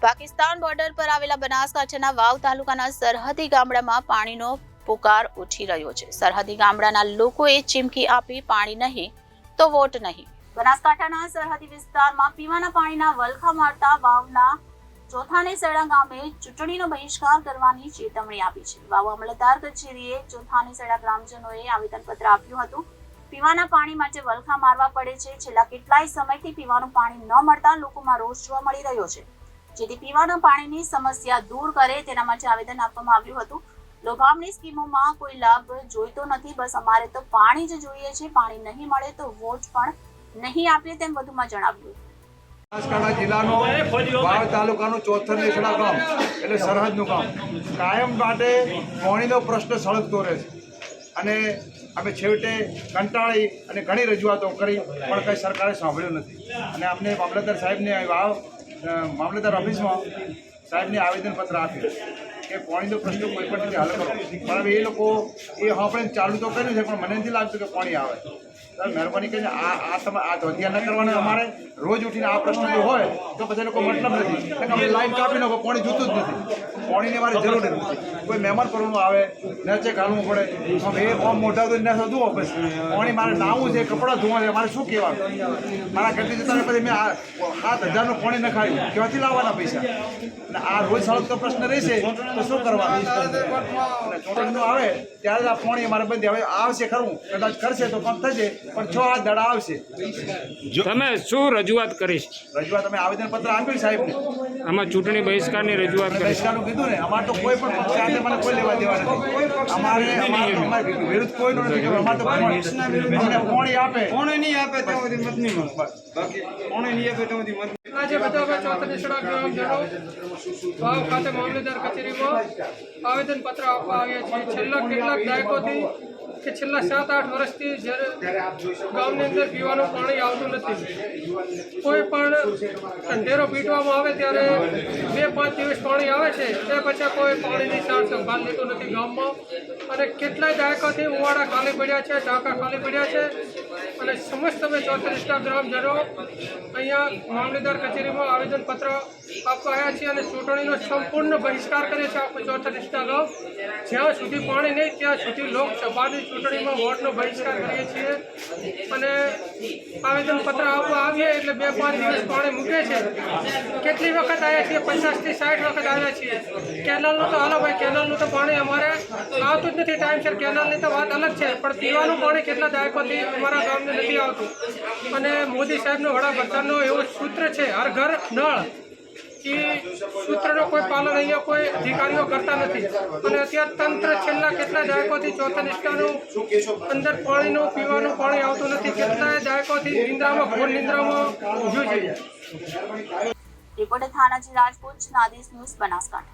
Pakistan border પર આવેલા બનાસકાંઠાના વાવ તાલુકાના સરહદી ગામડામાં પાણીનો પુકાર ઉઠી રહ્યો છે। સરહદી ગામડાના લોકોએ ચીમકી આપી પાણી નહીં તો વોટ નહીં। બનાસકાંઠાના સરહદી વિસ્તારમાં પીવાના પાણીના વલખા મારતા વાવના ચોથાની સેડા ગામે ચૂંટણીનો બહિષ્કાર કરવાની ચેતવણી આપી છે। વાવ અમલદાર કચેરીએ ચોથાની સેડા ગ્રામજનોએ આવેદનપત્ર આપ્યું હતું। પીવાના પાણી માટે વલખા મારવા પડે છે। છેલ્લા કેટલાય સમયથી પીવાનું પાણી ન મળતા લોકોમાં રોષ જોવા મળી રહ્યો છે, જેથી પીવાના પાણીની સમસ્યા દૂર કરે તેના માટે આવેદન આપવામાં આવ્યું હતું। લોભામણી સ્કીમોમાં કોઈ લાભ જોઈતો નથી, બસ અમારે તો પાણી જ જોઈએ છે। પાણી નહીં મળે તો વોટ પણ નહીં આપીએ તેમ વધુમાં જણાવ્યું। બનાસકાંઠા જિલ્લાનો વાવ તાલુકાનું ચોથરની સેડા ગામ એટલે સરહદનું ગામ કાયમ માટે પાણીનો પ્રશ્ન સળગતો રહે છે અને અમે છેવટે કંટાળી અને ઘણી રજૂઆતો કરી પણ કંઈ સરકારે સાંભળ્યું નથી અને અમને મામલતદાર સાહેબને વાવ મામલતદાર ઓફિસમાં સાહેબને આવેદનપત્ર આપ્યું કે પાણીનો પ્રશ્ન કોઈ પણ રીતે હલ કરો, પણ હવે એ લોકો એ આપણે ચાલુ તો કર્યું છે પણ મને નથી લાગતું કે પાણી આવે। મહેરબાની કરીને આ ધોતિયા ન કરવાના। અમારે રોજ ઉઠીને આ પ્રશ્ન જો હોય તો પછી લોકો મતલબ નથી, અમે લાઈન કાપી નાખો, પાણી જોતું જ નથી, પાણીની અમારે જરૂર નથી। કોઈ મહેમાન કરવાનું આવે નચે ઘાલવું પડે, હવે આમ મોઢા તો ના થતું ઓફિસ પાણી મારે નાહવું છે, કપડાં ધોવા છે, મારે શું કહેવાનું? મારા ઘરથી જતા પછી મેં 7,000નું પાણી નખાયું, ક્યાંથી લાવવાના પૈસા? અને આ રોજ સળગતો પ્રશ્ન રહેશે તો શું કરવાનું? ચૂંટણીનું આવે ત્યારે આ પાણી અમારે બંધ હવે આવશે ખરું, કદાચ કરશે તો પણ થશે, પણ 6 દાડા આવશે। તમે શું રજૂઆત કરીશ? રજૂઆત અમે આવેદનપત્ર આપ્યું સાહેબને, આમાં ચૂંટણી બહિષ્કારની રજૂઆત કરી। બહિષ્કારનું કીધું ને, અમારે તો કોઈ પણ પક્ષ સાથે મને કોઈ લેવા દેવા નથી, અમારે વિરુદ્ધ કોઈનું નથી, અમારે તો પાણી આપે, પાણી નહીં આપે ત્યાં સુધી મત નહીં મળે, બાકી પાણી નહીં આપે ત્યાં સુધી મત। આજે બધા ચોથાની સેડા ગ્રામજનો વાવ ખાતે મામલતદાર કચેરીમાં આવેદનપત્ર આપવા આવ્યા છીએ। છેલ્લા કેટલાક દાયકોથી કે છેલ્લા 7-8 વર્ષથી જ્યારે ગામની અંદર પીવાનું પાણી આવતું નથી, કોઈ પણ ઢંઢેરો પીટવામાં આવે ત્યારે 2-5 દિવસ પાણી આવે છે, તે પછી કોઈ પાણીની સાર સંભાળ લેતું નથી ગામમાં। અને કેટલાય દાયકાથી ઉવાડા ખાલી પડ્યા છે, ટાંકા ખાલી પડ્યા છે અને સમસ્ત અમે ચોથાની સેડા ગ્રામજનો અહીંયા મામલતદાર કચેરીમાં આવેદનપત્ર આપવા આવ્યા છીએ અને ચૂંટણીનો સંપૂર્ણ બહિષ્કાર કરે છે આપણે ચોથાની સેડા ગામ। જ્યાં સુધી પાણી નહીં ત્યાં સુધી લોકસભાની ચૂંટણીમાં વોટનો બહિષ્કાર કરીએ છીએ અને આવેદનપત્ર આપવા આવીએ એટલે 2-5 દિવસ પાણી મૂકે છે। કેટલી વખત આવ્યા છીએ? 50 થી 60 વખત આવ્યા છીએ। કેનાલનું તો હાલો ભાઈ, કેનાલનું તો પાણી અમારે આવતું જ નથી ટાઈમસર, કેનાલની તો વાત અલગ છે, પણ પીવાનું પાણી કેટલા દાયકોથી અમારા ગામને નથી આવતું। અને મોદી સાહેબનો વડાપ્રધાનનો એવું સૂત્ર છે હર ઘર નળ, એ સૂત્રનો કોઈ પાલન અહીંયા કોઈ અધિકારીઓ કરતા નથી અને અત્યારે તંત્ર છેલ્લા કેટલા દાયકોથી ચોથાની સેડાનું અંદર પાણીનું પીવાનું પાણી આવતું નથી, કેટલાય દાયકોથી નિંદ્રામાં ઘોર નિંદ્રામાં ઊભ્યું છે। રિપોર્ટર થાનાજી રાજપૂત, નાદિસ ન્યૂઝ, બનાસકાંઠા।